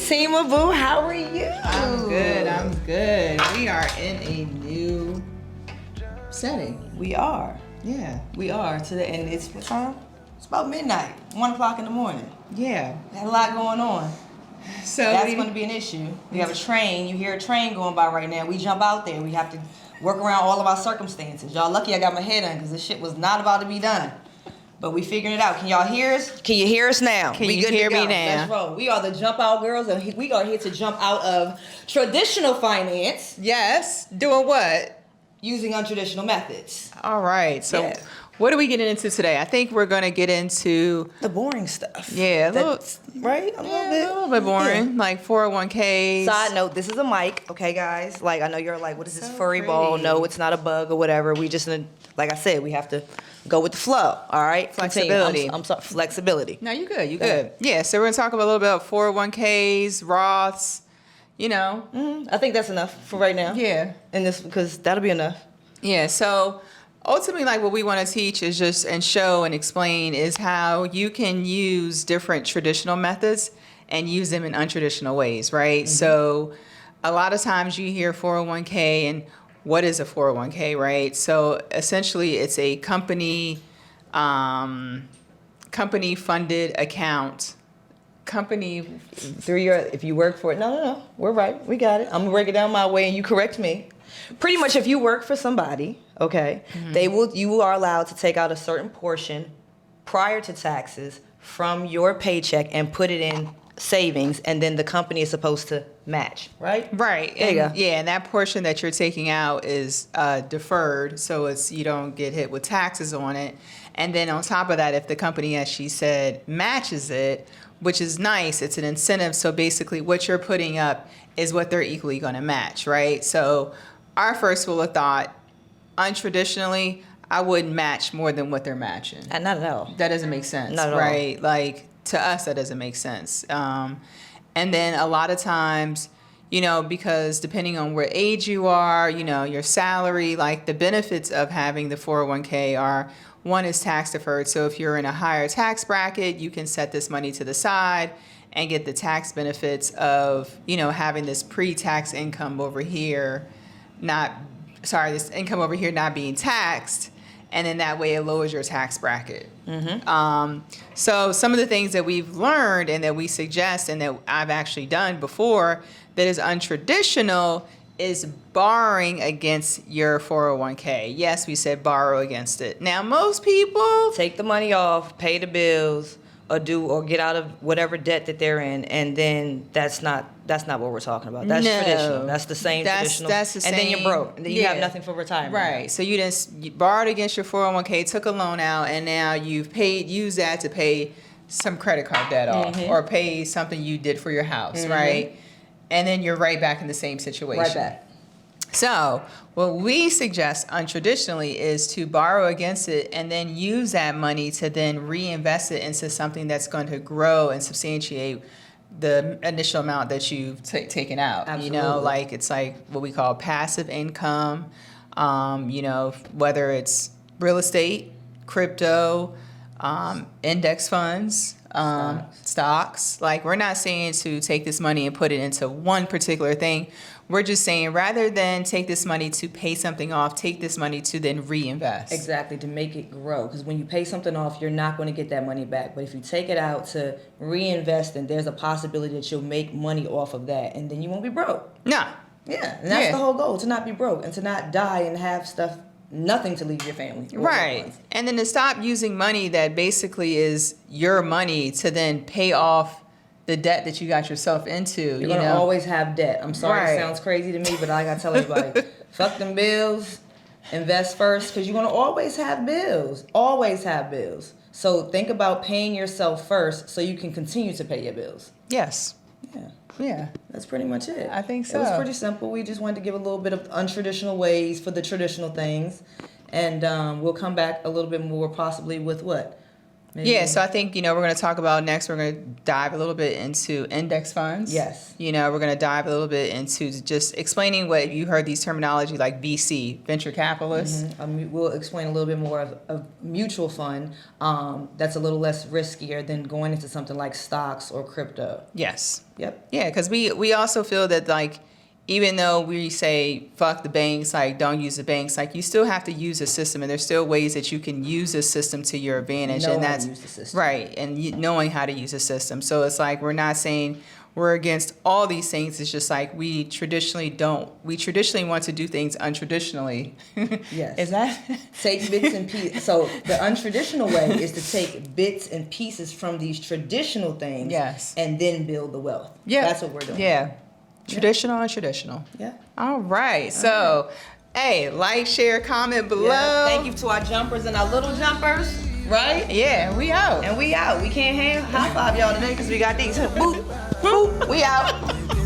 Seema Boo, how are you? I'm good. We are in a new setting. We are. Yeah. We are today, and it's what time? It's about midnight, 1 o'clock in the morning. Yeah. Got a lot going on. So that's going to be an issue. We have a train. You hear a train going by right now. We jump out there. We have to work around all of our circumstances. Y'all lucky I got my head on because this shit was not about to be done. But we figuring it out. Can y'all hear us? Can you hear us now? Can you hear me now? Let's roll. We are the Jump Out Girls, and we are here to jump out of traditional finance. Yes. Doing what? Using untraditional methods. All right. So what are we getting into today? I think we're going to get into the boring stuff. Yeah. Right? A little bit boring. Yeah. Like 401ks. Side note, this is a mic, okay, guys? Like, I know you're like, what is this furry ball? No, it's not a bug or whatever. We just, like I said, we have to go with the flow, all right? Flexibility. I'm sorry, flexibility. No, you good. You good. Yeah, so we're going to talk a little bit about 401ks, Roths, you know. I think that's enough for right now. Yeah. And this, because that'll be enough. Yeah, so ultimately, like what we want to teach is just and show and explain is how you can use different traditional methods and use them in untraditional ways, right? Mm-hmm. So a lot of times you hear 401k and what is a 401k, right? So essentially it's a company funded account. Through your, if you work for it. No, we're right. We got it. I'm gonna break it down my way and you correct me. Pretty much if you work for somebody, okay, you are allowed to take out a certain portion prior to taxes from your paycheck and put it in savings, and then the company is supposed to match, right? Right. There you go. Yeah, and that portion that you're taking out is deferred, so you don't get hit with taxes on it. And then on top of that, if the company, as she said, matches it, which is nice, it's an incentive. So basically what you're putting up is what they're equally going to match, right? So our first school of thought, untraditionally, I wouldn't match more than what they're matching. Not at all. That doesn't make sense, not at right? all. Like, to us, that doesn't make sense. And then a lot of times, you know, because depending on what age you are, you know, your salary, like the benefits of having the 401k are, one is tax deferred. So if you're in a higher tax bracket, you can set this money to the side and get the tax benefits of, you know, having this pre-tax income over here, this income over here not being taxed. And then that way it lowers your tax bracket. Mm-hmm. So some of the things that we've learned and that we suggest and that I've actually done before that is untraditional is borrowing against your 401k. Yes, we said borrow against it. Now, most people take the money off, pay the bills, or get out of whatever debt that they're in, and then that's not what we're talking about. That's traditional. That's the same traditional. That's the same. And then you're broke. And then you have nothing for retirement. Right. So you borrowed against your 401k, took a loan out, and now you've used that to pay some credit card debt off or pay something you did for your house, right? And then you're right back in the same situation. Right back. So what we suggest untraditionally is to borrow against it and then use that money to then reinvest it into something that's going to grow and substantiate the initial amount that you've taken out. Absolutely. You know, like it's like what we call passive income, you know, whether it's real estate, crypto, index funds, stocks. Like, we're not saying to take this money and put it into one particular thing. We're just saying rather than take this money to pay something off, take this money to then reinvest. Exactly, to make it grow. Because when you pay something off, you're not going to get that money back. But if you take it out to reinvest, then there's a possibility that you'll make money off of that, and then you won't be broke. No. Yeah, and that's the whole goal, to not be broke and to not die and have nothing to leave your family. Right. And then to stop using money that basically is your money to then pay off the debt that you got yourself into. You're going to always have debt. I'm sorry, it sounds crazy to me, but I got to tell everybody, fuck them bills, invest first, because you're going to always have bills. Always have bills. So think about paying yourself first so you can continue to pay your bills. Yes. Yeah. That's pretty much it. I think so. It was pretty simple. We just wanted to give a little bit of untraditional ways for the traditional things. And we'll come back a little bit more possibly with what? Maybe. Yeah, so I think, we're going to talk about next, we're going to dive a little bit into index funds. Yes. We're going to dive a little bit into just explaining what you heard these terminology like VC, venture capitalists. We'll explain a little bit more of a mutual fund that's a little less riskier than going into something like stocks or crypto. Yes. Yep. Yeah, because we also feel that, like, even though we say fuck the banks, like don't use the banks, like you still have to use the system, and there's still ways that you can use the system to your advantage. Know and how that's to use the system. right, and knowing how to use the system. So it's like we're not saying we're against all these things. It's just like we traditionally want to do things untraditionally. Yes. Is that Take bits and pieces. So the untraditional way is to take bits and pieces from these traditional things. Yes. And then build the wealth. Yeah. That's what we're doing. Yeah. Traditional and traditional. Yeah. All right. So, hey, like, share, comment below. Yeah. Thank you to our jumpers and our little jumpers. Right? Yeah, we out. And we out. We can't high five y'all today because we got these. Boop, boop. We out.